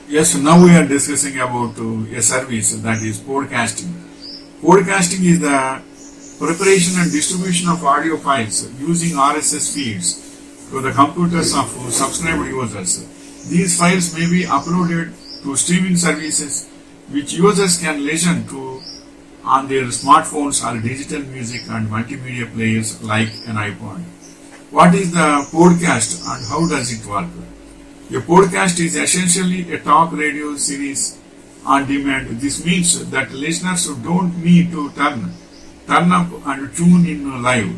Yes, now we are discussing about a service that is podcasting. Podcasting is the preparation and distribution of audio files using RSS feeds to the computers of subscribed users. These files may be uploaded to streaming services which users can listen to on their smartphones or digital music and multimedia players like an iPod. What is the podcast and how does it work? A podcast is essentially a talk radio series on demand. This means that listeners don't need to turn up and tune in live,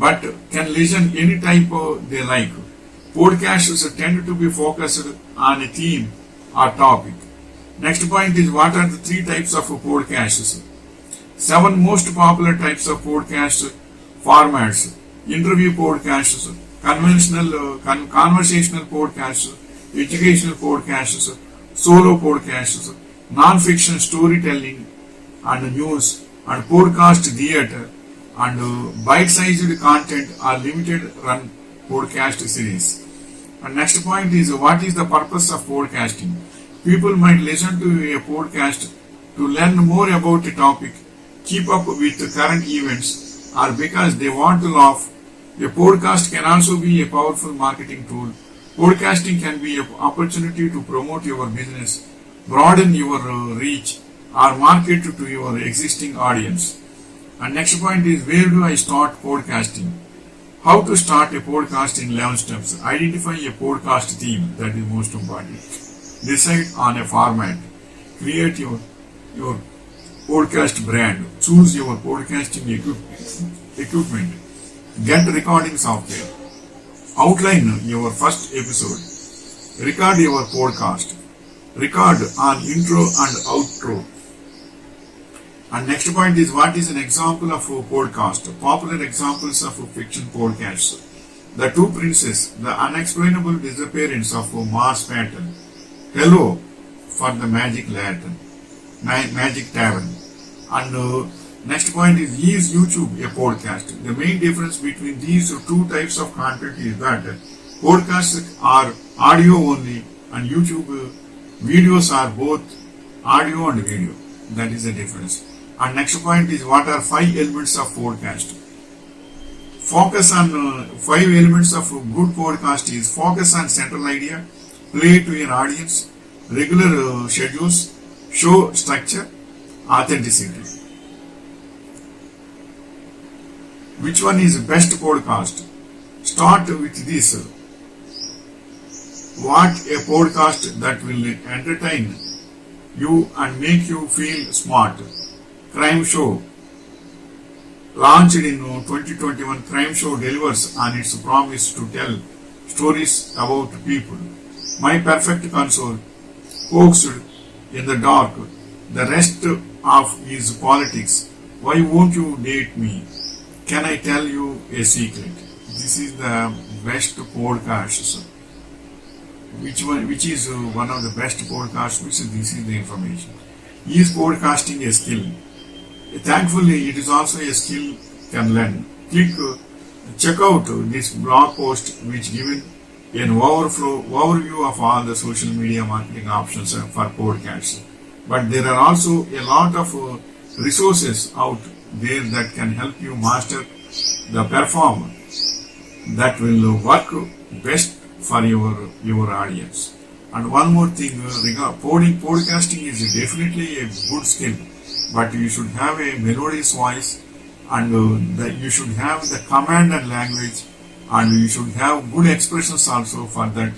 but can listen any type they like. Podcasts tend to be focused on a theme or topic. Next point is what are the three types of podcasts? Seven most popular types of podcast formats: interview podcasts, conversational podcasts, educational podcasts, solo podcasts, non-fiction storytelling and news, and podcast theater, and bite-sized content or limited run podcast series. And next point is what is the purpose of podcasting? People might listen to a podcast to learn more about a topic, keep up with current events, or because they want to laugh. A podcast can also be a powerful marketing tool. Podcasting can be an opportunity to promote your business, broaden your reach, or market to your existing audience. And next point is where do I start podcasting? How to start a podcast in 11 steps. Identify a podcast theme, that is most important. Decide on a format. Create your podcast brand. Choose your podcasting equipment. Get recording software. Outline your first episode. Record your podcast. Record on intro and outro. And next point is what is an example of a podcast? Popular examples of fiction podcasts. The Two Princes, The Unexplainable Disappearance of Mars Pattern, Hello for the Magic Lantern, Magic Tavern. And next point is YouTube a podcast? The main difference between these two types of content is that podcasts are audio only and YouTube videos are both audio and video. That is the difference. And next point is what are 5 elements of podcast? Focus on 5 elements of good podcast is focus on central idea, play to an audience, regular schedules, show structure, authenticity. Which one is best podcast? Start with this. What a podcast that will entertain you and make you feel smart. Crime show. Launched in 2021, Crime Show delivers on its promise to tell stories about people. My Perfect Console. Coaxed in the dark. The rest of is politics. Why won't you date me? Can I tell you a secret? This is the best podcast. Which is one of the best podcasts? Which this is the information. Is podcasting a skill? Thankfully, it is also a skill can learn. Check out this blog post which given an overview of all the social media marketing options for podcasts. But there are also a lot of resources out there that can help you master the platform that will work best for your audience. And one more thing, podcasting is definitely a good skill, but you should have a melodious voice, and you should have the command and language, and you should have good expressions also for that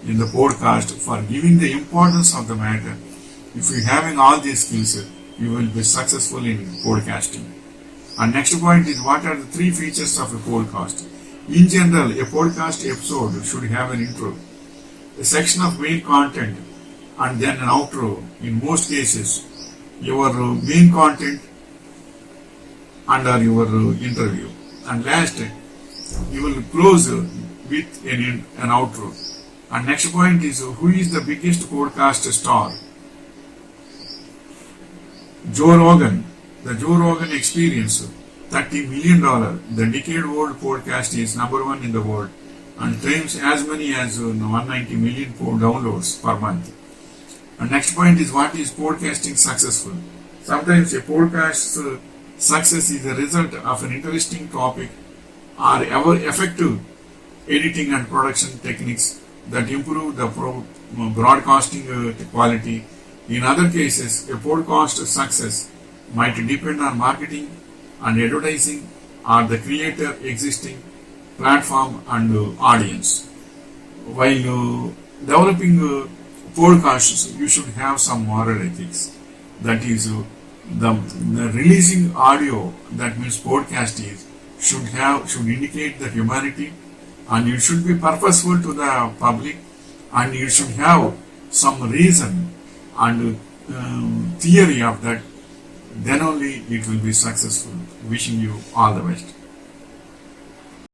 in the podcast for giving the importance of the matter. If you having all these skills, you will be successful in podcasting. And next point is what are the 3 features of a podcast? In general, a podcast episode should have an intro, a section of main content, and then an outro. In most cases, your main content under your interview. And last, you will close with an outro. And next point is who is the biggest podcast star? Joe Rogan. The Joe Rogan Experience, $30 million. The decade-old podcast is number 1 in the world and claims as many as 190 million downloads per month. And next point is, what is podcasting successful? Sometimes a podcast's success is a result of an interesting topic or ever effective editing and production techniques that improve the broadcasting quality. In other cases, a podcast success might depend on marketing and advertising or the creator existing platform and audience. While developing podcasts, you should have some moral ethics. That is, the releasing audio, that means podcast is, should indicate the humanity, and it should be purposeful to the public, and you should have some reason and theory of that. Then only it will be successful. Wishing you all the best.